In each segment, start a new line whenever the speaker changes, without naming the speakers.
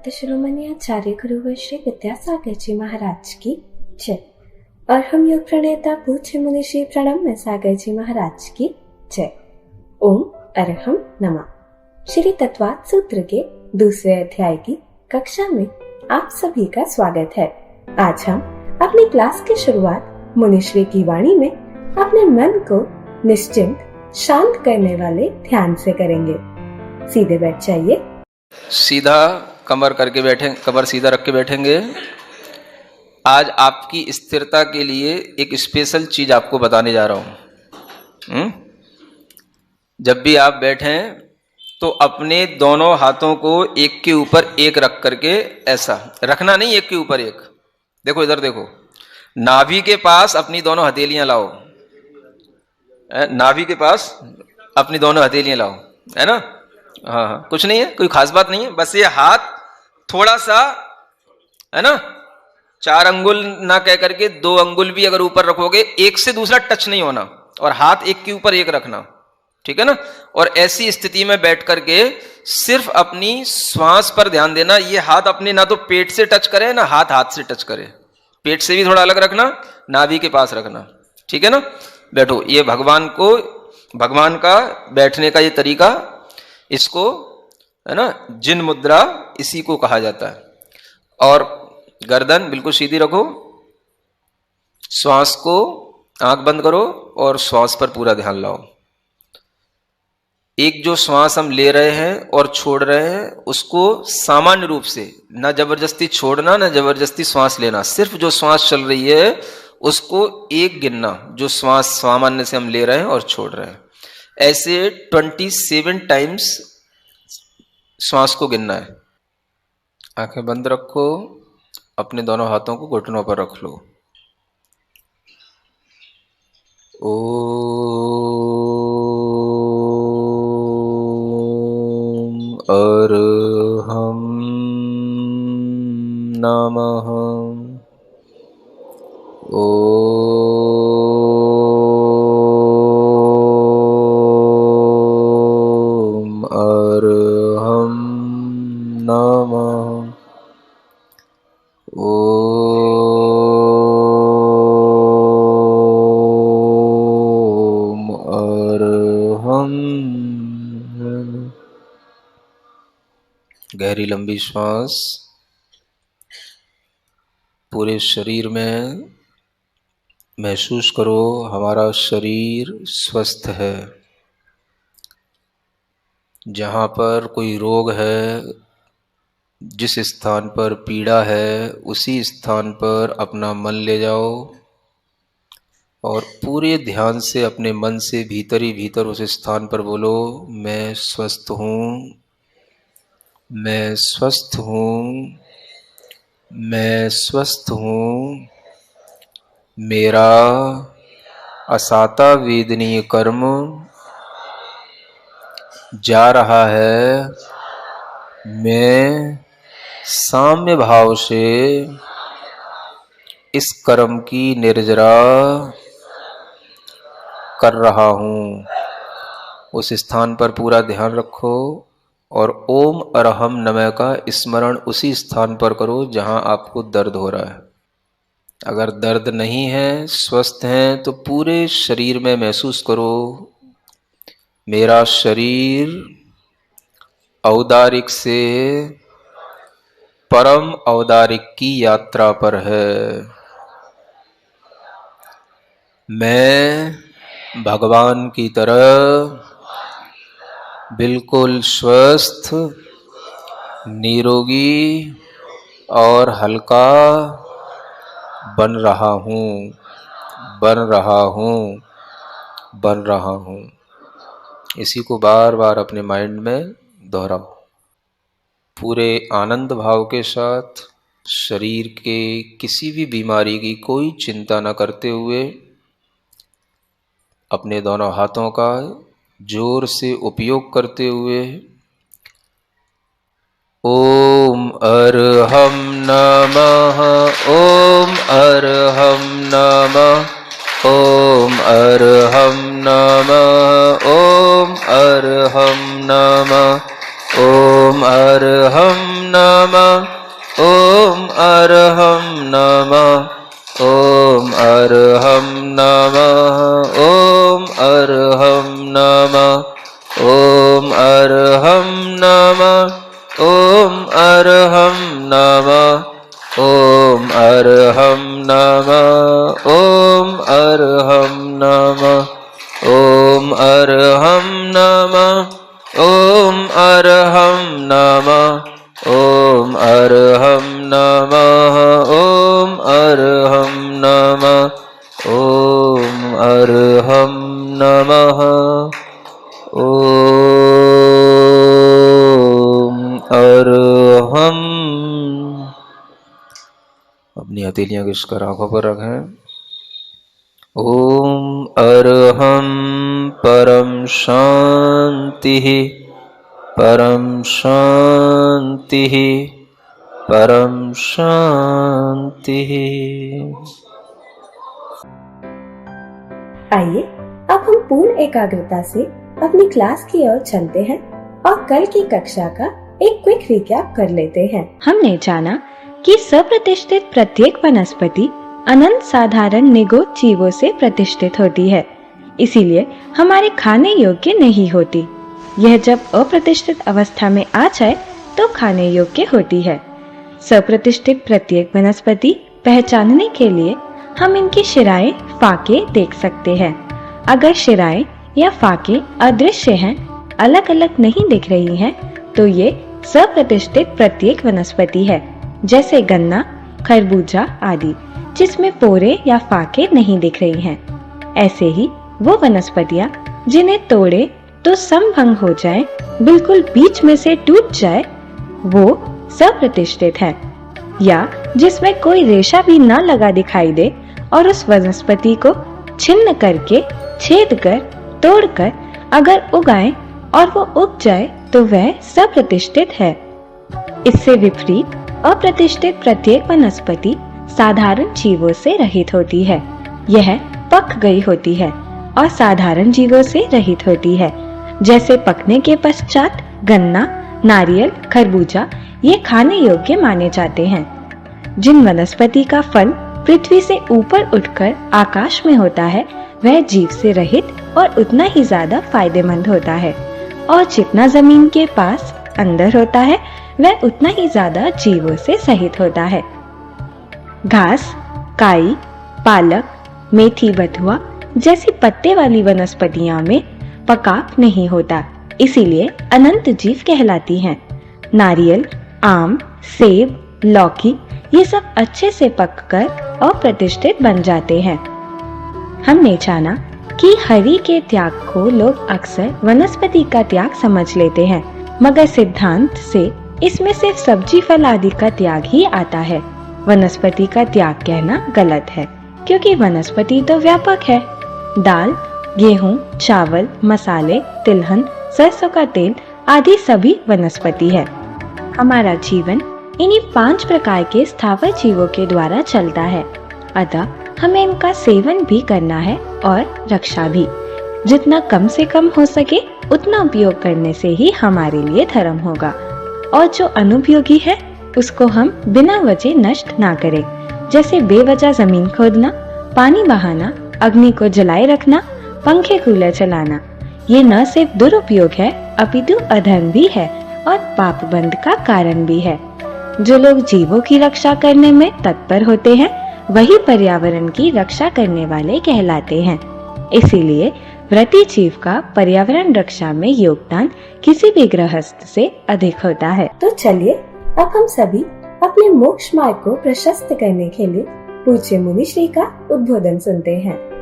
भक्त शिरोमणि आचार्य गुरुवर श्री विद्यासागर जी महाराज की जय। और हम योग प्रणेता पूज्य मुनि श्री प्रणम्य सागर जी महाराज की जय। ओम अरहम नमः। श्री तत्वात् सूत्र के दूसरे अध्याय की कक्षा में आप सभी का स्वागत है। आज हम अपनी क्लास की शुरुआत मुनिश्री की वाणी में अपने मन को निश्चिंत शांत करने वाले ध्यान से करेंगे। सीधे बैठ जाइए।
सीधा कमर करके बैठे, कमर सीधा रख के बैठेंगे। आज आपकी स्थिरता के लिए एक स्पेशल चीज आपको बताने जा रहा हूं। जब भी आप बैठें तो अपने दोनों हाथों को एक के ऊपर एक रख करके ऐसा रखना नहीं, एक के ऊपर एक। देखो इधर देखो, नाभि के पास अपनी दोनों हथेलियां लाओ, नाभि के पास अपनी दोनों हथेलियां लाओ, है ना। हाँ, कुछ नहीं है, कोई खास बात नहीं है। बस ये हाथ थोड़ा सा, है ना, 4 अंगुल ना कह करके 2 अंगुल भी अगर ऊपर रखोगे, एक से दूसरा टच नहीं होना, और हाथ एक के ऊपर एक रखना, ठीक है ना। और ऐसी स्थिति में बैठ करके सिर्फ अपनी श्वास पर ध्यान देना। ये हाथ अपने ना तो पेट से टच करे ना हाथ से टच करे, पेट से भी थोड़ा अलग रखना, नाभि के पास रखना, ठीक है ना। बैठो। ये भगवान का बैठने का ये तरीका, इसको, है ना, जिन मुद्रा इसी को कहा जाता है। और गर्दन बिल्कुल सीधी रखो, श्वास को, आंख बंद करो और श्वास पर पूरा ध्यान लाओ। एक जो श्वास हम ले रहे हैं और छोड़ रहे हैं, उसको सामान्य रूप से, ना जबरदस्ती छोड़ना ना जबरदस्ती श्वास लेना, सिर्फ जो श्वास चल रही है उसको एक गिनना, जो श्वास सामान्य से हम ले रहे हैं और छोड़ रहे हैं। ऐसे 27 टाइम्स श्वास को गिनना है। आंखें बंद रखो, अपने दोनों हाथों को घुटनों पर रख लो। ओम अरहम नमः। गहरी लंबी श्वास पूरे शरीर में महसूस करो। हमारा शरीर स्वस्थ है। जहाँ पर कोई रोग है, जिस स्थान पर पीड़ा है, उसी स्थान पर अपना मन ले जाओ और पूरे ध्यान से अपने मन से भीतर ही भीतर उस स्थान पर बोलो, मैं स्वस्थ हूँ, मैं स्वस्थ हूँ, मैं स्वस्थ हूँ। मेरा असाता वेदनीय कर्म जा रहा है। मैं साम्य भाव से इस कर्म की निर्जरा कर रहा हूँ। उस स्थान पर पूरा ध्यान रखो और ओम अरहम नमः का स्मरण उसी स्थान पर करो जहाँ आपको दर्द हो रहा है। अगर दर्द नहीं है, स्वस्थ हैं, तो पूरे शरीर में महसूस करो, मेरा शरीर औदारिक से परम औदारिक की यात्रा पर है। मैं भगवान की तरह बिल्कुल स्वस्थ, निरोगी और हल्का बन रहा हूँ, बन रहा हूँ, बन रहा हूँ। इसी को बार बार अपने माइंड में दोहराओ। पूरे आनंद भाव के साथ, शरीर के किसी भी बीमारी की कोई चिंता न करते हुए, अपने दोनों हाथों का जोर से उपयोग करते हुए ओम अरहम नमः, ओम अरहम नमः, ओम अरहम नमः, ओम अरहम नमः, ओम अरहम नमः ॐ अर्हं नमः ॐ अर्हं नमः ॐ अर्हं नमः ॐ अर्हं नमः ॐ अर्हं नमः ॐ अर्हं नमः ॐ अर्हं नमः ॐ अर्हं नमः ॐ अर्हं नमः ॐ अर्हं नमः ॐ अर्हं नमः ॐ अर्हं नमः ॐ अर्हं। अपनी हथेलियां घिसकर आंखों पर रखें। ॐ अर्हं परम शांतिः परम शांतिः परम शांतिः।
आइए अब हम पूर्ण एकाग्रता से अपनी क्लास की ओर चलते हैं और कल की कक्षा का एक क्विक रिकैप कर लेते हैं।
हमने जाना कि सप्रतिष्ठित प्रत्येक वनस्पति अनंत साधारण निगोद जीवों से प्रतिष्ठित होती है, इसीलिए हमारे खाने योग्य नहीं होती। यह जब अप्रतिष्ठित अवस्था में आ जाए तो खाने योग्य होती है। सप्रतिष्ठित प्रत्येक वनस्पति पहचानने के लिए हम इनकी शिराएं, फाके देख सकते हैं। अगर शिराएं या फाके अदृश्य हैं, अलग अलग नहीं दिख रही हैं, तो ये सप्रतिष्ठित प्रत्येक वनस्पति है, जैसे गन्ना, खरबूजा आदि, जिसमें पोरे या फाके नहीं दिख रही हैं। ऐसे ही वो वनस्पतियां जिन्हें तोड़े तो समभंग हो जाए, बिल्कुल बीच में से टूट जाए, वो सप्रतिष्ठित है। या जिसमें कोई रेशा भी न लगा दिखाई दे और उस वनस्पति को छिन्न करके, छेद कर, तोड़कर अगर उगाए और वो उग जाए तो वह सप्रतिष्ठित है। इससे विपरीत अप्रतिष्ठित प्रत्येक वनस्पति साधारण जीवों से रहित होती है। यह पक गई होती है और साधारण जीवों से रहित होती है। जैसे पकने के पश्चात गन्ना, नारियल, खरबूजा ये खाने योग्य माने जाते हैं। जिन वनस्पति का फल पृथ्वी से ऊपर उठकर आकाश में होता है, वह जीव से रहित और उतना ही ज्यादा फायदेमंद होता है, और जितना जमीन के पास अंदर होता है वह उतना ही ज्यादा जीवों से सहित होता है। घास, काई, पालक, मेथी, बथुआ जैसी पत्ते वाली वनस्पतियों में पकाव नहीं होता, इसीलिए अनंत जीव कहलाती हैं। नारियल, आम, सेब, लौकी ये सब अच्छे से पककर अप्रतिष्ठित बन जाते हैं। हमने जाना कि हरि के त्याग को लोग अक्सर वनस्पति का त्याग समझ लेते हैं, मगर सिद्धांत से इसमें सिर्फ सब्जी फल आदि का त्याग ही आता है। वनस्पति का त्याग कहना गलत है, क्योंकि वनस्पति तो व्यापक है। दाल, गेहूं, चावल, मसाले, तिलहन, सरसों का तेल आदि सभी वनस्पति है। हमारा जीवन इन्हीं 5 प्रकार के स्थावर जीवों के द्वारा चलता है, अतः हमें इनका सेवन भी करना है और रक्षा भी। जितना कम से कम हो सके उतना उपयोग करने से ही हमारे लिए धर्म होगा, और जो अनुपयोगी है उसको हम बिना वजह नष्ट ना करें। जैसे बेवजह जमीन खोदना, पानी बहाना, अग्नि को जलाए रखना, पंखे कूलर चलाना, ये न सिर्फ दुरुपयोग है अपितु अधर्म भी है और पाप बंध का कारण भी है। जो लोग जीवों की रक्षा करने में तत्पर होते हैं, वही पर्यावरण की रक्षा करने वाले कहलाते हैं। इसीलिए व्रती जीव का पर्यावरण रक्षा में योगदान किसी भी गृहस्थ से अधिक होता है।
तो चलिए अब हम सभी अपने मोक्ष मार्ग को प्रशस्त करने के लिए पूज्य मुनि श्री का उद्बोधन सुनते हैं।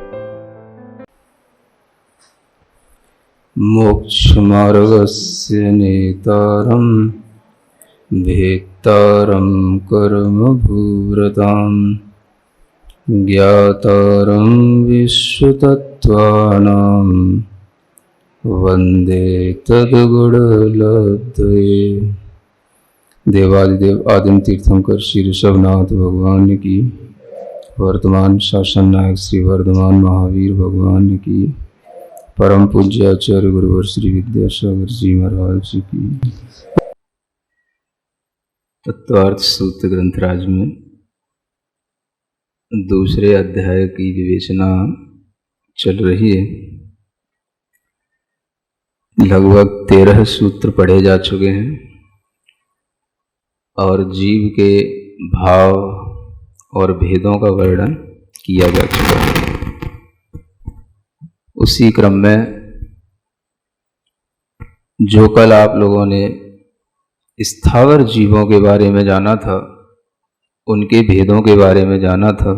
मोक्ष मार्गस्य नेतारं भेत्तारं कर्मभूव्रतां ज्ञातारं विश्वतत्त्वानां वन्दे तद्गुणलब्धये। देवादिदेव आदिम तीर्थंकर श्री ऋषभनाथ भगवान की, वर्तमान शासन नायक श्री वर्धमान महावीर भगवान की, परम पूज्य आचार्य गुरुवर श्री विद्यासागर जी महाराज की। तत्वार्थ सूत्र ग्रंथराज में दूसरे अध्याय की विवेचना चल रही है। लगभग 13 सूत्र पढ़े जा चुके हैं और जीव के भाव और भेदों का वर्णन किया जा चुका है। उसी क्रम में जो कल आप लोगों ने स्थावर जीवों के बारे में जाना था, उनके भेदों के बारे में जाना था,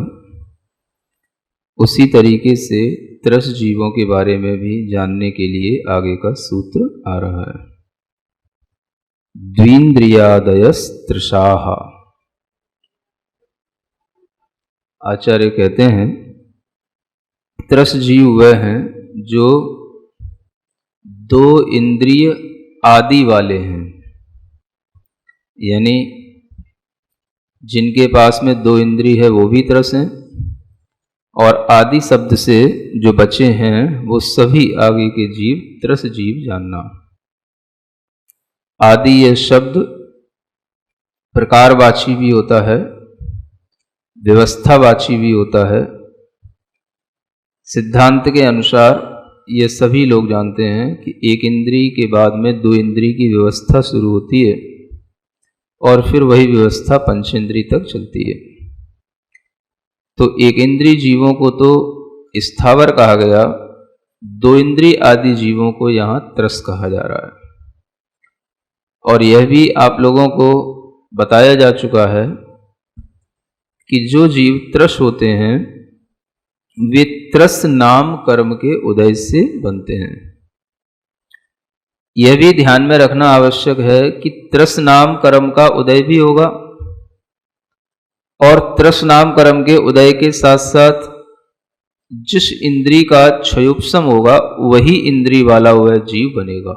उसी तरीके से त्रस जीवों के बारे में भी जानने के लिए आगे का सूत्र आ रहा है। द्विन्द्रियादयस् तृषाः। आचार्य कहते हैं त्रस जीव वह हैं जो 2 इंद्रिय आदि वाले हैं, यानी जिनके पास में 2 इंद्रिय है वो भी त्रस हैं, और आदि शब्द से जो बचे हैं वो सभी आगे के जीव त्रस जीव जानना। आदि यह शब्द प्रकारवाची भी होता है, व्यवस्थावाची भी होता है। सिद्धांत के अनुसार ये सभी लोग जानते हैं कि एक इंद्रिय के बाद में 2 इंद्रिय की व्यवस्था शुरू होती है और फिर वही व्यवस्था पंचेंद्रिय तक चलती है। तो एक इंद्रिय जीवों को तो स्थावर कहा गया, 2 इंद्रिय आदि जीवों को यहाँ त्रस कहा जा रहा है। और यह भी आप लोगों को बताया जा चुका है कि जो जीव त्रस होते हैं वे त्रस नाम कर्म के उदय से बनते हैं। यह भी ध्यान में रखना आवश्यक है कि त्रस नाम कर्म का उदय भी होगा और त्रस नाम कर्म के उदय के साथ साथ जिस इंद्रिय का क्षयोपशम होगा वही इंद्रिय वाला वह जीव बनेगा।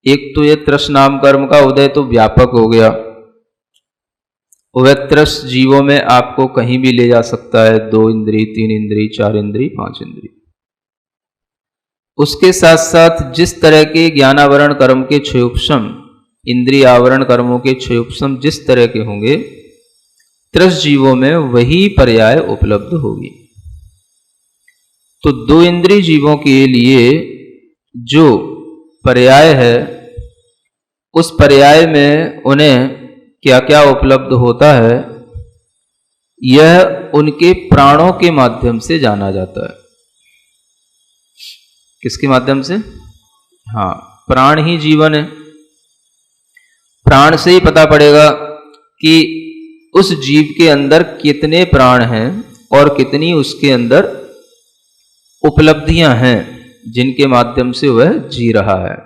एक तो यह त्रस नाम कर्म का उदय तो व्यापक हो गया, वह त्रस जीवों में आपको कहीं भी ले जा सकता है, 2 इंद्रिय, 3 इंद्रिय, 4 इंद्रिय, 5 इंद्रिय। उसके साथ साथ जिस तरह के ज्ञानावरण कर्म के क्षयोपशम, इंद्रिय आवरण कर्मों के क्षयोपशम जिस तरह के होंगे, त्रस जीवों में वही पर्याय उपलब्ध होगी। तो 2 इंद्रिय जीवों के लिए जो पर्याय है उस पर्याय में उन्हें क्या क्या उपलब्ध होता है, यह उनके प्राणों के माध्यम से जाना जाता है। किसके माध्यम से? हाँ, प्राण ही जीवन है। प्राण से ही पता पड़ेगा कि उस जीव के अंदर कितने प्राण हैं और कितनी उसके अंदर उपलब्धियां हैं जिनके माध्यम से वह जी रहा है।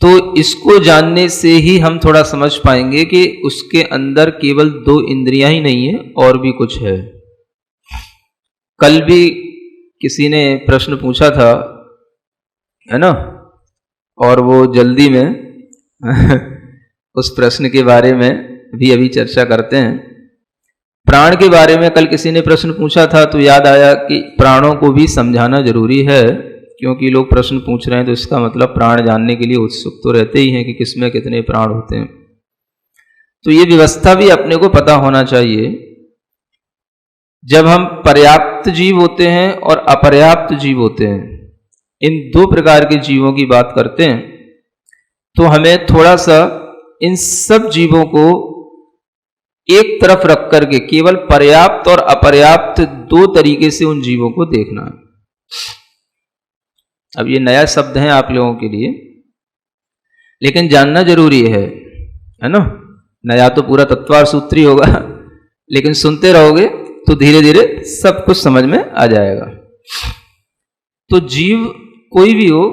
तो इसको जानने से ही हम थोड़ा समझ पाएंगे कि उसके अंदर केवल 2 इंद्रियां ही नहीं है और भी कुछ है। कल भी किसी ने प्रश्न पूछा था, है ना, और वो जल्दी में उस प्रश्न के बारे में भी अभी चर्चा करते हैं। प्राण के बारे में कल किसी ने प्रश्न पूछा था तो याद आया कि प्राणों को भी समझाना जरूरी है, क्योंकि लोग प्रश्न पूछ रहे हैं तो इसका मतलब प्राण जानने के लिए उत्सुक तो रहते ही हैं कि किसमें कितने प्राण होते हैं। तो ये व्यवस्था भी अपने को पता होना चाहिए। जब हम पर्याप्त जीव होते हैं और अपर्याप्त जीव होते हैं, इन 2 प्रकार के जीवों की बात करते हैं, तो हमें थोड़ा सा इन सब जीवों को एक तरफ रख करके केवल पर्याप्त और अपर्याप्त 2 तरीके से उन जीवों को देखना है। अब ये नया शब्द है आप लोगों के लिए, लेकिन जानना जरूरी है ना। नया तो पूरा तत्वार सूत्री होगा, लेकिन सुनते रहोगे तो धीरे धीरे सब कुछ समझ में आ जाएगा। तो जीव कोई भी हो,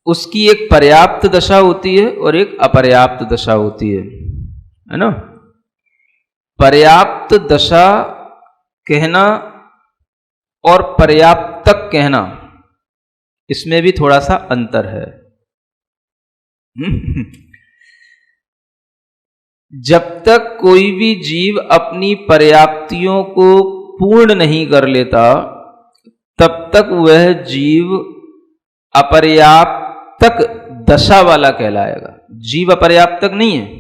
उसकी एक पर्याप्त दशा होती है और एक अपर्याप्त दशा होती है ना। पर्याप्त दशा कहना और पर्याप्तक कहना, इसमें भी थोड़ा सा अंतर है। जब तक कोई भी जीव अपनी पर्याप्तियों को पूर्ण नहीं कर लेता, तब तक वह जीव अपर्याप्तक दशा वाला कहलाएगा। जीव अपर्याप्तक नहीं है।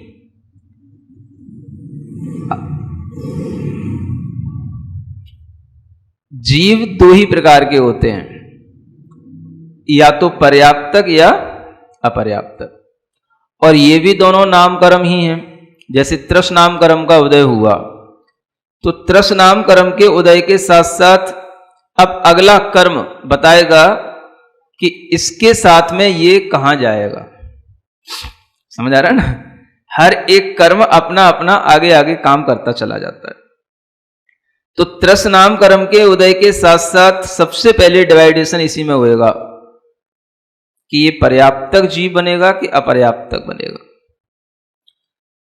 जीव दो ही प्रकार के होते हैं, या तो पर्याप्तक या अपर्याप्तक, और ये भी दोनों नामकर्म ही हैं। जैसे त्रस नामकर्म का उदय हुआ, तो त्रस नामकर्म के उदय के साथ साथ अब अगला कर्म बताएगा कि इसके साथ में ये कहां जाएगा। समझ आ रहा है ना? हर एक कर्म अपना अपना आगे आगे काम करता चला जाता है। तो त्रस नाम कर्म के उदय के साथ साथ सबसे पहले डिवाइडेशन इसी में होएगा कि ये पर्याप्तक जीव बनेगा कि अपर्याप्तक बनेगा।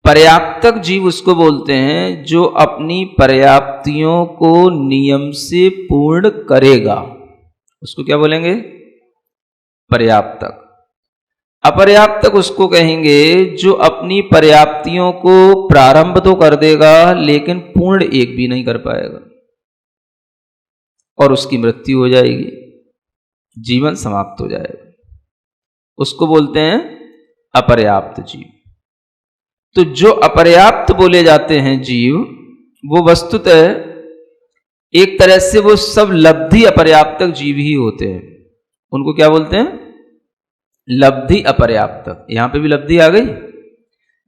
पर्याप्तक जीव उसको बोलते हैं जो अपनी पर्याप्तियों को नियम से पूर्ण करेगा, उसको क्या बोलेंगे? पर्याप्तक। अपर्याप्तक उसको कहेंगे जो अपनी पर्याप्तियों को प्रारंभ तो कर देगा लेकिन पूर्ण एक भी नहीं कर पाएगा और उसकी मृत्यु हो जाएगी, जीवन समाप्त हो जाएगा, उसको बोलते हैं अपर्याप्त जीव। तो जो अपर्याप्त बोले जाते हैं जीव, वो वस्तुतः एक तरह से वो सब लब्धि अपर्याप्तक जीव ही होते हैं। उनको क्या बोलते हैं? लब्धि अपर्याप्तक। यहां पे भी लब्धि आ गई।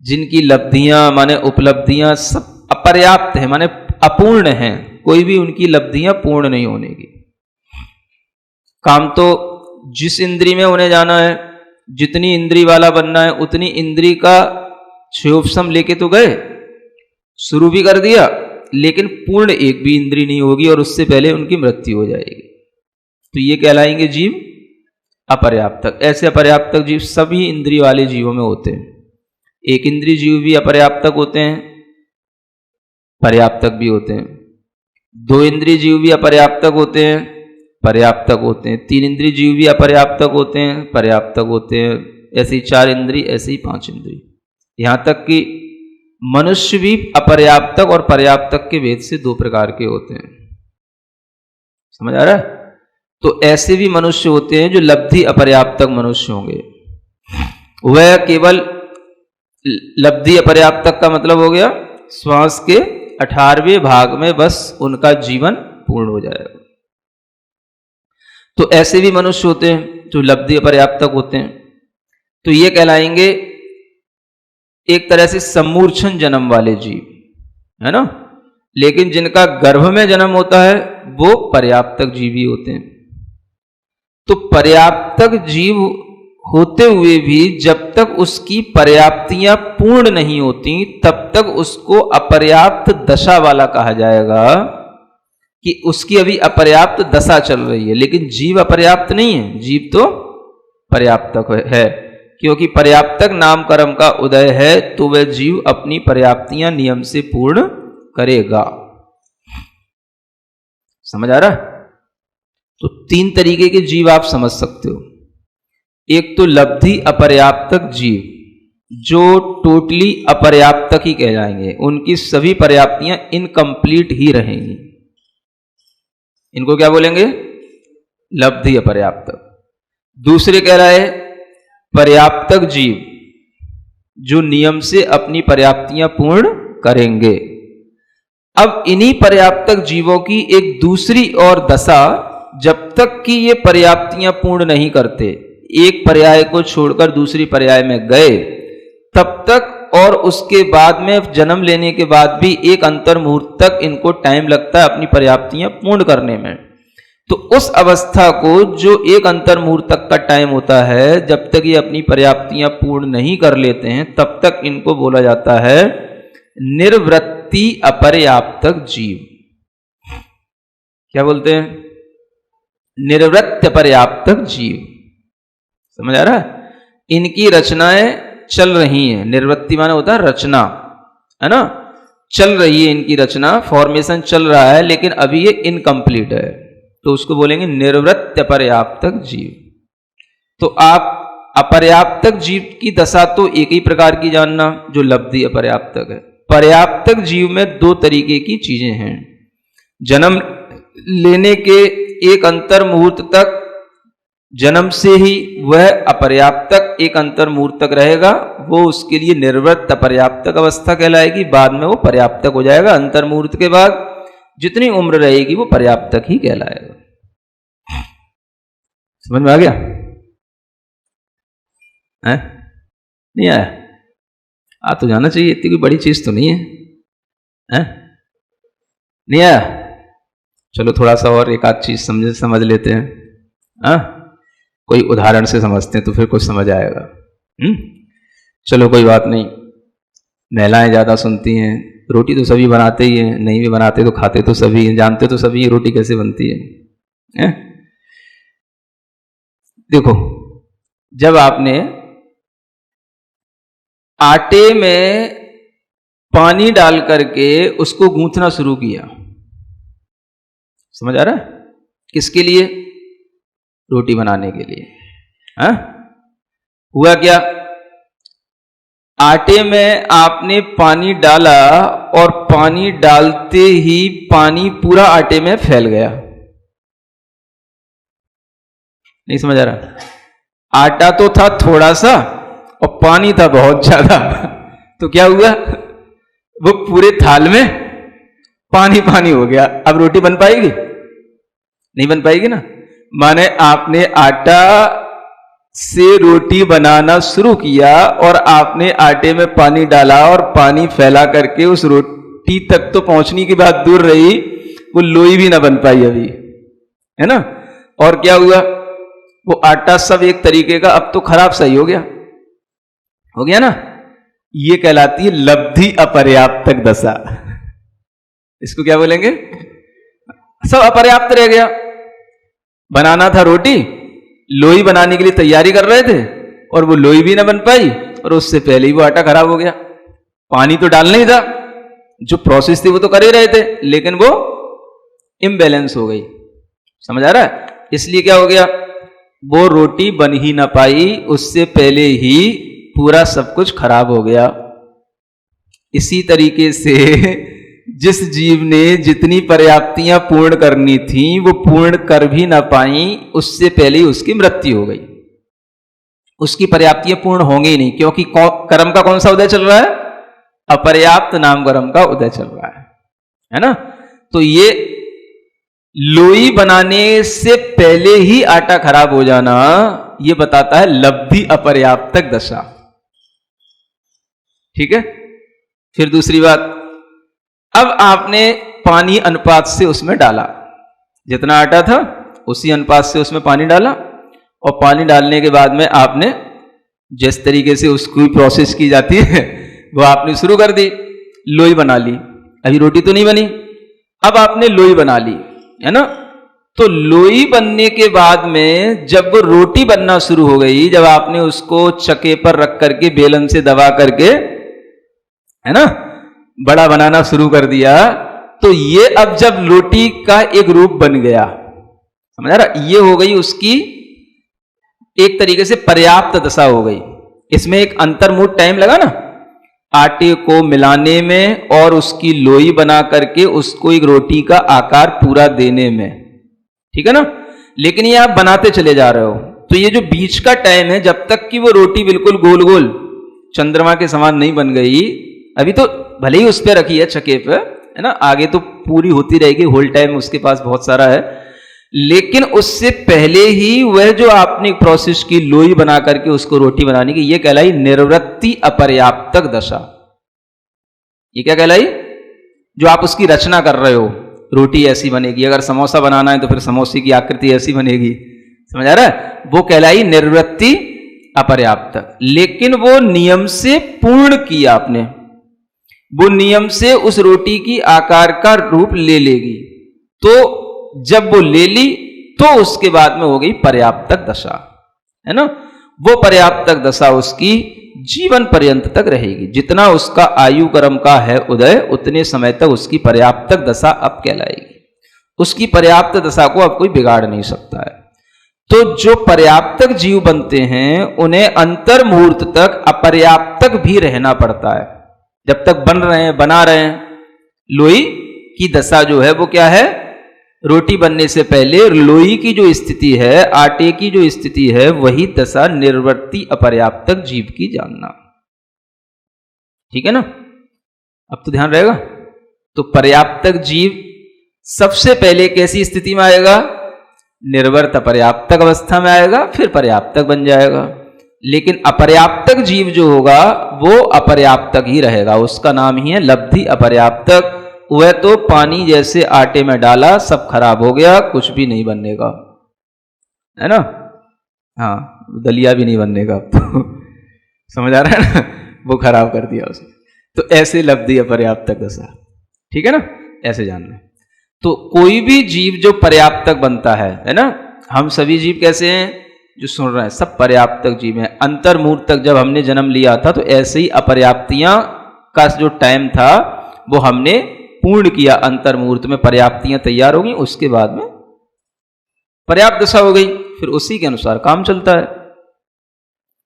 जिनकी लब्धियां माने उपलब्धियां सब अपर्याप्त है, माने अपूर्ण हैं, कोई भी उनकी लब्धियां पूर्ण नहीं होने की। काम तो जिस इंद्री में उन्हें जाना है, जितनी इंद्री वाला बनना है, उतनी इंद्री का क्षयोपशम लेके तो गए, शुरू भी कर दिया, लेकिन पूर्ण एक भी इंद्री नहीं होगी और उससे पहले उनकी मृत्यु हो जाएगी। तो ये कहलाएंगे जीव अपर्याप्तक। ऐसे अपर्याप्तक जीव सभी इंद्रिय वाले जीवों में होते हैं। एक इंद्रिय जीव भी अपर्याप्तक होते हैं, पर्याप्तक भी होते हैं। दो इंद्रिय जीव भी अपर्याप्तक होते हैं, पर्याप्तक होते हैं। तीन इंद्रिय जीव भी अपर्याप्तक होते हैं, पर्याप्तक होते हैं। ऐसे ही चार इंद्रिय, ऐसे ही पांच इंद्रिय, यहां तक कि मनुष्य भी अपर्याप्तक और पर्याप्तक के भेद से दो प्रकार के होते हैं। समझ आ रहा है? तो ऐसे भी मनुष्य होते हैं जो लब्धि अपर्याप्तक मनुष्य होंगे। वह केवल लब्धि अपर्याप्तक का मतलब हो गया श्वास के 18वें भाग में बस उनका जीवन पूर्ण हो जाएगा। तो ऐसे भी मनुष्य होते हैं जो लब्धि अपर्याप्तक होते हैं। तो ये कहलाएंगे एक तरह से सम्मूर्छन जन्म वाले जीव, है ना। लेकिन जिनका गर्भ में जन्म होता है वो पर्याप्तक जीव ही होते हैं। तो पर्याप्तक जीव होते हुए भी जब तक उसकी पर्याप्तियां पूर्ण नहीं होती तब तक उसको अपर्याप्त दशा वाला कहा जाएगा कि उसकी अभी अपर्याप्त दशा चल रही है। लेकिन जीव अपर्याप्त नहीं है, जीव तो पर्याप्तक है, क्योंकि पर्याप्तक नाम कर्म का उदय है तो वह जीव अपनी पर्याप्तियां नियम से पूर्ण करेगा। समझ आ रहा? तो तीन तरीके के जीव आप समझ सकते हो। एक तो लब्धि अपर्याप्तक जीव जो टोटली अपर्याप्तक ही कहलाएंगे, उनकी सभी पर्याप्तियां इनकम्प्लीट ही रहेंगी, इनको क्या बोलेंगे? लब्धि अपर्याप्तक। दूसरे कह रहा है पर्याप्तक जीव जो नियम से अपनी पर्याप्तियां पूर्ण करेंगे। अब इन्हीं पर्याप्तक जीवों की एक दूसरी और दशा, जब तक कि ये पर्याप्तियां पूर्ण नहीं करते, एक पर्याय को छोड़कर दूसरी पर्याय में गए, तब तक और उसके बाद में जन्म लेने के बाद भी एक अंतर मुहूर्त तक इनको टाइम लगता है अपनी पर्याप्तियां पूर्ण करने में। तो उस अवस्था को जो एक अंतर मुहूर्त तक का टाइम होता है, जब तक ये अपनी पर्याप्तियां पूर्ण नहीं कर लेते हैं तब तक इनको बोला जाता है निर्वृत्ति अपर्याप्तक जीव। क्या बोलते हैं? निर्वृत्त पर्याप्तक जीव। समझ आ रहा है? इनकी रचनाएं चल रही हैं। निर्वृत्ति माने होता है रचना, है ना। चल रही है इनकी रचना, फॉर्मेशन चल रहा है, लेकिन अभी ये इनकम्प्लीट है, तो उसको बोलेंगे निर्वृत्त पर्याप्तक जीव। तो आप अपर्याप्तक जीव की दशा तो एक ही प्रकार की जानना जो लब्धि अपर्याप्तक है। पर्याप्तक जीव में दो तरीके की चीजें हैं। जन्म लेने के एक अंतर मुहूर्त तक जन्म से ही वह अपर्याप्तक एक अंतर मुहूर्त तक रहेगा वो उसके लिए निर्वृत्त अपर्याप्तक अवस्था कहलाएगी, बाद में वो पर्याप्तक हो जाएगा। अंतर मुहूर्त के बाद जितनी उम्र रहेगी वो पर्याप्तक ही कहलाएगा। समझ में आ गया? है? नहीं आया? आ तो जाना चाहिए, इतनी कोई बड़ी चीज तो नहीं है, है? नहीं आया? चलो थोड़ा सा और एक आध चीज समझ लेते हैं। हाँ, कोई उदाहरण से समझते हैं तो फिर कुछ समझ आएगा। चलो कोई बात नहीं, महिलाएं ज्यादा सुनती हैं, रोटी तो सभी बनाते ही हैं, नहीं भी बनाते तो खाते तो सभी हैं, जानते तो सभी रोटी कैसे बनती है? देखो, जब आपने आटे में पानी डाल करके उसको गूंथना शुरू किया, समझ आ रहा है? किसके लिए? रोटी बनाने के लिए। हाँ? हुआ क्या? आटे में आपने पानी डाला और पानी डालते ही पानी पूरा आटे में फैल गया। नहीं समझ आ रहा? आटा तो था थोड़ा सा और पानी था बहुत ज्यादा, तो क्या हुआ? वो पूरे थाल में पानी पानी हो गया। अब रोटी बन पाएगी? नहीं बन पाएगी ना। माने आपने आटा से रोटी बनाना शुरू किया और आपने आटे में पानी डाला और पानी फैला करके उस रोटी तक तो पहुंचने की बात दूर रही, वो लोई भी ना बन पाई अभी, है ना। और क्या हुआ? वो आटा सब एक तरीके का अब तो खराब सही हो गया ना। ये कहलाती है लब्धि अपर्याप्तक दशा। इसको क्या बोलेंगे? सब अपर्याप्त रह गया। बनाना था रोटी, लोई बनाने के लिए तैयारी कर रहे थे और वो लोई भी ना बन पाई और उससे पहले ही वो आटा खराब हो गया। पानी तो डालना ही था, जो प्रोसेस थी वो तो कर ही रहे थे, लेकिन वो इम्बैलेंस हो गई। समझ आ रहा है? इसलिए क्या हो गया? वो रोटी बन ही ना पाई, उससे पहले ही पूरा सब कुछ खराब हो गया। इसी तरीके से जिस जीव ने जितनी पर्याप्तियां पूर्ण करनी थी वो पूर्ण कर भी ना पाई, उससे पहले ही उसकी मृत्यु हो गई। उसकी पर्याप्तियां पूर्ण होंगी ही नहीं, क्योंकि कर्म का कौन सा उदय चल रहा है? अपर्याप्त नाम कर्म का उदय चल रहा है ना। तो ये लोई बनाने से पहले ही आटा खराब हो जाना, ये बताता है लब्धि अपर्याप्तक दशा। ठीक है। फिर दूसरी बात, अब आपने पानी अनुपात से उसमें डाला, जितना आटा था उसी अनुपात से उसमें पानी डाला, और पानी डालने के बाद में आपने जिस तरीके से उसकी प्रोसेस की जाती है वो आपने शुरू कर दी, लोई बना ली। अभी रोटी तो नहीं बनी, अब आपने लोई बना ली, है ना। तो लोई बनने के बाद में जब वो रोटी बनना शुरू हो गई, जब आपने उसको चक्के पर रख करके बेलन से दबा करके, है ना, बड़ा बनाना शुरू कर दिया, तो ये अब जब रोटी का एक रूप बन गया, समझ रहा, ये हो गई उसकी एक तरीके से पर्याप्त दशा हो गई। इसमें एक अंतर्मुहूर्त टाइम लगा ना आटे को मिलाने में और उसकी लोई बना करके उसको एक रोटी का आकार पूरा देने में, ठीक है ना। लेकिन ये आप बनाते चले जा रहे हो, तो ये जो बीच का टाइम है, जब तक कि वो रोटी बिल्कुल गोल गोल चंद्रमा के समान नहीं बन गई, अभी तो भले ही उस पर रखी है चक्के पे, है ना, आगे तो पूरी होती रहेगी, होल टाइम उसके पास बहुत सारा है, लेकिन उससे पहले ही वह जो आपने प्रोसेस की लोई बना करके उसको रोटी बनाने की, ये कहलाई निर्वृत्ति अपर्याप्तक दशा। ये क्या कहलाई? जो आप उसकी रचना कर रहे हो, रोटी ऐसी बनेगी, अगर समोसा बनाना है तो फिर समोसे की आकृति ऐसी बनेगी, समझ आ रहा है, वो कहलाई निर्वृत्ति अपर्याप्तक। लेकिन वो नियम से पूर्ण किया आपने, वो नियम से उस रोटी की आकार का रूप ले लेगी, तो जब वो ले ली तो उसके बाद में हो गई पर्याप्तक दशा, है ना। वो पर्याप्तक दशा उसकी जीवन पर्यंत तक रहेगी। जितना उसका आयु कर्म का है उदय, उतने समय तक उसकी पर्याप्तक दशा अब कहलाएगी। उसकी पर्याप्त दशा को अब कोई बिगाड़ नहीं सकता है। तो जो पर्याप्तक जीव बनते हैं उन्हें अंतर मुहूर्त तक अपर्याप्तक भी रहना पड़ता है। जब तक बन रहे हैं, बना रहे हैं, लोई की दशा जो है वो क्या है? रोटी बनने से पहले लोई की जो स्थिति है, आटे की जो स्थिति है, वही दशा निर्वर्ती अपर्याप्तक जीव की जानना। ठीक है ना? अब तो ध्यान रहेगा। तो पर्याप्तक जीव सबसे पहले कैसी स्थिति में आएगा? निर्वर्त अपर्याप्तक अवस्था में आएगा, फिर पर्याप्तक बन जाएगा। लेकिन अपर्याप्तक जीव जो होगा वो अपर्याप्तक ही रहेगा, उसका नाम ही है लब्धि अपर्याप्तक। वह तो पानी जैसे आटे में डाला, सब खराब हो गया, कुछ भी नहीं बनने का, है ना? हाँ, दलिया भी नहीं बनने का अब तो समझ आ रहा है ना? वो खराब कर दिया उसने। तो ऐसे लब्धि अपर्याप्तक दशा। ठीक है ना? ऐसे जानना। तो कोई भी जीव जो पर्याप्तक बनता है ना? हम सभी जीव कैसे हैं जो सुन रहे हैं, सब पर्याप्तक जीव हैं। अंतर्मूर्तक जब हमने जन्म लिया था तो ऐसे ही अपर्याप्तियां का जो टाइम था वो हमने पूर्ण किया। अंतर्मूर्त में पर्याप्तियां तैयार हो गई, उसके बाद में पर्याप्त दशा हो गई, फिर उसी के अनुसार काम चलता है।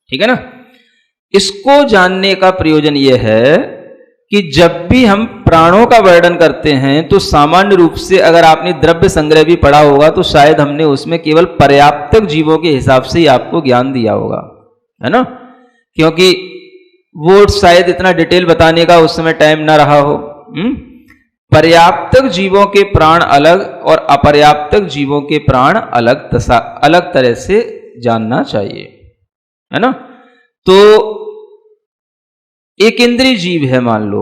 ठीक है ना? इसको जानने का प्रयोजन यह है कि जब भी हम प्राणों का वर्णन करते हैं तो सामान्य रूप से अगर आपने द्रव्य संग्रह भी पढ़ा होगा तो शायद हमने उसमें केवल पर्याप्तक जीवों के हिसाब से ही आपको ज्ञान दिया होगा, है ना? क्योंकि वो शायद इतना डिटेल बताने का उस समय टाइम ना रहा हो। पर्याप्तक जीवों के प्राण अलग और अपर्याप्तक जीवों के प्राण अलग तरह से जानना चाहिए, है ना? तो एक इंद्रिय जीव है, मान लो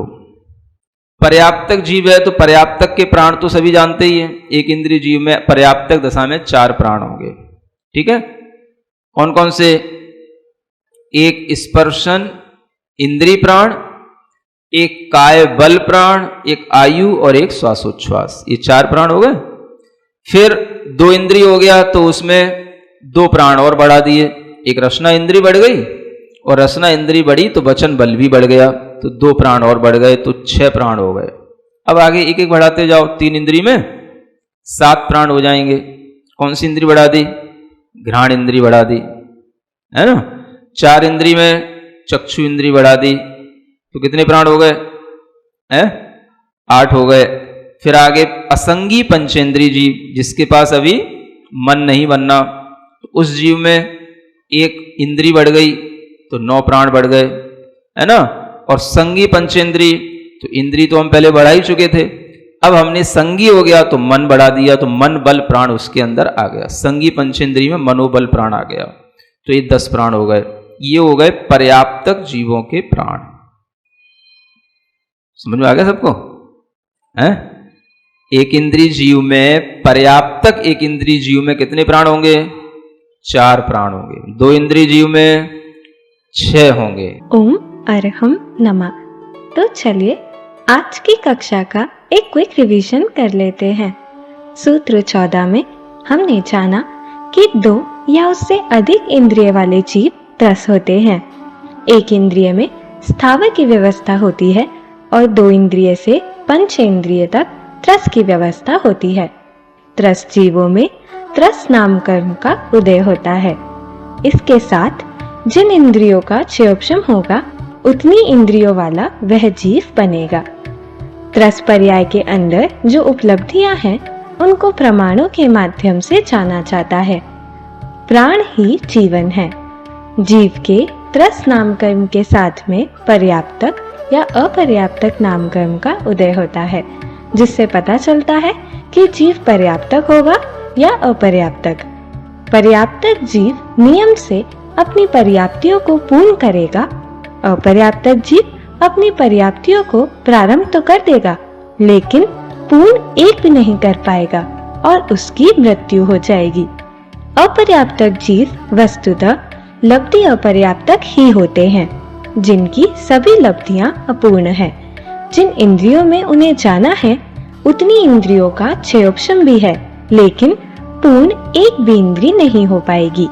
पर्याप्तक जीव है तो पर्याप्तक के प्राण तो सभी जानते ही हैं। एक इंद्रिय जीव में पर्याप्तक दशा में 4 प्राण होंगे। ठीक है? कौन कौन से? एक स्पर्शन इंद्रिय प्राण, एक काय बल प्राण, एक आयु और एक श्वासोच्छ्वास, ये 4 प्राण हो गए। फिर 2 इंद्रिय हो गया तो उसमें 2 प्राण और बढ़ा दिए, एक रसना इंद्रिय बढ़ गई और रसना इंद्रिय बढ़ी तो वचन बल भी बढ़ गया, तो 2 प्राण और बढ़ गए, तो 6 प्राण हो गए। अब आगे एक एक बढ़ाते जाओ, 3 इंद्रिय में 7 प्राण हो जाएंगे। कौन सी इंद्रिय बढ़ा दी? घ्राण इंद्रिय बढ़ा दी, है ना? 4 इंद्रिय में चक्षु इंद्रिय बढ़ा दी, तो कितने प्राण हो गए? 8 हो गए। फिर आगे असंगी पंचेंद्रिय जीव, जिसके पास अभी मन नहीं बनना, तो उस जीव में एक इंद्रिय बढ़ गई तो 9 प्राण बढ़ गए, है ना? और संगी पंचेंद्रिय, तो इंद्रिय तो हम पहले बढ़ा ही चुके थे, अब हमने संगी हो गया तो मन बढ़ा दिया, तो मन बल प्राण उसके अंदर आ गया। संगी पंचेंद्रिय में मनोबल प्राण आ गया, तो ये 10 प्राण हो गए। ये हो गए पर्याप्तक जीवों के प्राण। समझ में आ गया सबको? है? एक इंद्रिय जीव में, पर्याप्तक एक इंद्रिय जीव में कितने प्राण होंगे? 4 प्राण होंगे। 2 इंद्रिय जीव में 6 होंगे।
ओम अरहम नमः। तो चलिए आज की कक्षा का एक क्विक रिवीजन कर लेते हैं। सूत्र 14 में हमने जाना कि 2 या उससे अधिक इंद्रिय वाले जीव त्रस होते हैं। एक इंद्रिय में स्थावर की व्यवस्था होती है और 2 इंद्रिय से पंच इंद्रिय तक त्रस की व्यवस्था होती है। त्रस जीवों में त्रस नाम कर्म का उदय होता है। इसके साथ जिन इंद्रियों का क्षयोपशम होगा उतनी इंद्रियों वाला वह जीव बनेगा। त्रस पर्याय के अंदर जो उपलब्धियां हैं उनको प्रमाणों के माध्यम से जाना जाता है। प्राण ही जीवन है। जीव के त्रस नाम कर्म के साथ में पर्याप्तक या अपर्याप्तक नाम कर्म का उदय होता है, जिससे पता चलता है कि जीव पर्याप्तक होगा या अपर्याप्तक। पर्याप्तक जीव नियम से अपनी पर्याप्तियों को पूर्ण करेगा, अपर्याप्तक जीव अपनी पर्याप्तियों को प्रारंभ तो कर देगा लेकिन पूर्ण एक भी नहीं कर पाएगा और उसकी मृत्यु हो जाएगी। अपर्याप्तक जीव वस्तुतः लब्धि अपर्याप्तक ही होते हैं, जिनकी सभी लब्धियां अपूर्ण हैं। जिन इंद्रियों में उन्हें जाना है उतनी इंद्रियों का क्षयोपशम भी है, लेकिन पूर्ण एक भी इंद्रिय नहीं हो पाएगी।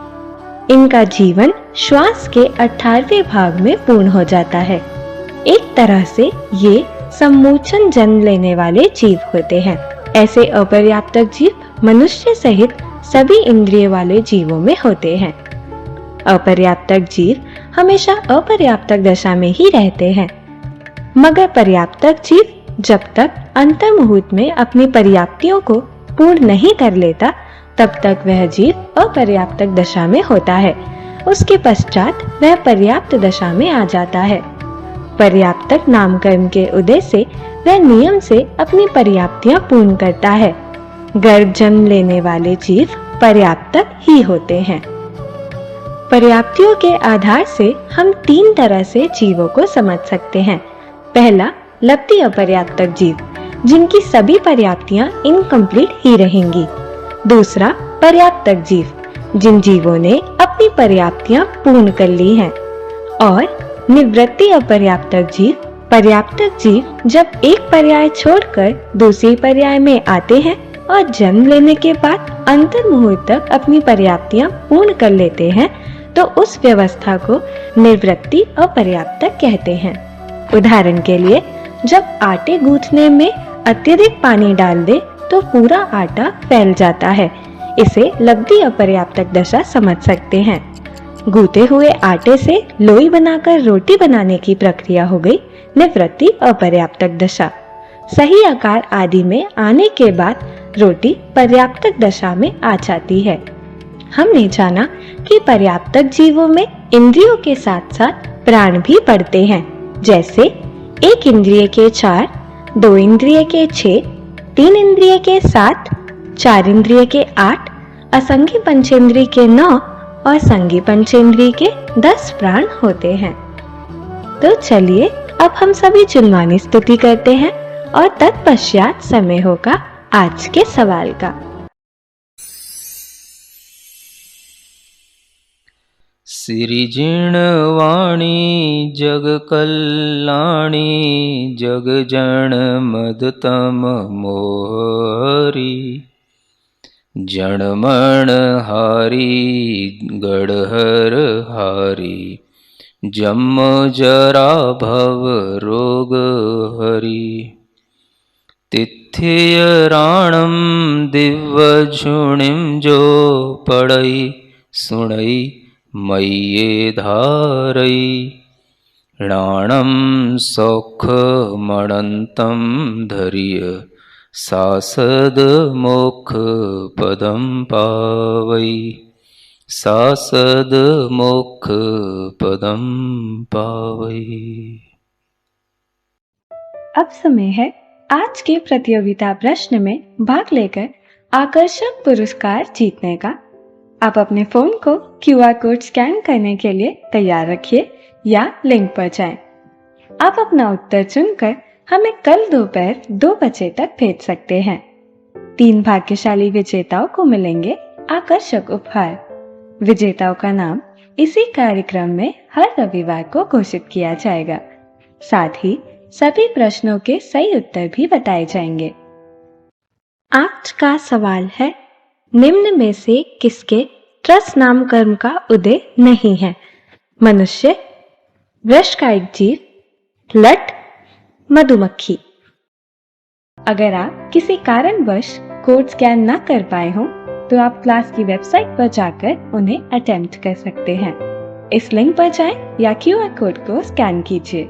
इनका जीवन श्वास के 18वें भाग में पूर्ण हो जाता है। एक तरह से ये सम्मोचन जन्म लेने वाले जीव होते हैं। ऐसे अपर्याप्तक जीव मनुष्य सहित सभी इंद्रिय वाले जीवों में होते हैं। अपर्याप्तक जीव हमेशा अपर्याप्तक दशा में ही रहते हैं, मगर पर्याप्तक जीव जब तक अंतर्मुहूर्त में अपनी पर्याप्तियों को पूर्ण नहीं कर लेता तब तक वह जीव अपर्याप्तक दशा में होता है। उसके पश्चात वह पर्याप्त दशा में आ जाता है। पर्याप्तक नामकरण के उदय से वह नियम से अपनी पर्याप्तियां पूर्ण करता है। गर्भ जन्म लेने वाले जीव पर्याप्तक ही होते हैं। पर्याप्तियों के आधार से हम 3 तरह से जीवों को समझ सकते हैं। पहला, लब्धि अपर्याप्तक जीव, जिनकी सभी पर्याप्तियां इनकम्प्लीट ही रहेंगी। दूसरा, पर्याप्तक जीव, जिन जीवों ने अपनी पर्याप्तियां पूर्ण कर ली हैं। और निवृत्ति अपर्याप्तक जीव, पर्याप्तक जीव जब एक पर्याय छोड़कर दूसरी पर्याय में आते हैं और जन्म लेने के बाद अंतर मुहूर्त तक अपनी पर्याप्तियां पूर्ण कर लेते हैं, तो उस व्यवस्था को निवृत्ति अपर्याप्तक कहते हैं। उदाहरण के लिए, जब आटे गूंथने में अत्यधिक पानी डाल दे तो पूरा आटा फैल जाता है। इसे लब्धि अपर्याप्तक दशा समझ सकते हैं। गूंथे हुए आटे से लोई बनाकर रोटी बनाने की प्रक्रिया हो गई निवृत्ति अपर्याप्तक दशा। सही आकार आदि में आने के बाद रोटी पर्याप्तक दशा में आ जाती है। हमने जाना कि पर्याप्तक जीवों में इंद्रियों के साथ साथ प्राण भी पड़ते हैं। जैसे 1 इंद्रिय के 4, 2 इंद्रिय के 6, 3 इंद्रिय के 7, 4 इंद्रिय के 8, असंगी पंचेंद्रिय के 9 और संगी पंचेंद्रिय के 10 प्राण होते हैं। तो चलिए अब हम सभी चुनवानी स्तुति करते हैं और तत्पश्चात समय होगा आज के सवाल का।
सिरिजिणवाणी जग कल्याणी जग जन मदतम मोहरी जनमण हारी गढ़हर हारी जम जरा भव रोग हरी तिथ्य राणम दिव्य झुणिम जो पड़ई सुणई मय्ये धारई राणम सौख मणंतम धैर्य सासद मोक्ष पदम पावई सासद मोक्ष पदम पावई।
अब समय है आज के प्रतियोगिता प्रश्न में भाग लेकर आकर्षक पुरस्कार जीतने का। आप अपने फोन को QR कोड स्कैन करने के लिए तैयार रखिए या लिंक पर जाएं। आप अपना उत्तर चुनकर हमें कल दोपहर 2 बजे तक भेज सकते हैं। 3 भाग्यशाली विजेताओं को मिलेंगे आकर्षक उपहार। विजेताओं का नाम इसी कार्यक्रम में हर रविवार को घोषित किया जाएगा। साथ ही सभी प्रश्नों के सही उत्तर भी बताए जाएंगे। आज का सवाल है, निम्न में से किसके ट्रस नाम कर्म का उदय नहीं है? मनुष्य, वृषकायिक जीव, लट, मधुमक्खी। अगर आप किसी कारणवश कोड स्कैन न कर पाए हो तो आप क्लास की वेबसाइट पर जाकर उन्हें अटेम्प्ट कर सकते हैं। इस लिंक पर जाएं या QR कोड को स्कैन कीजिए।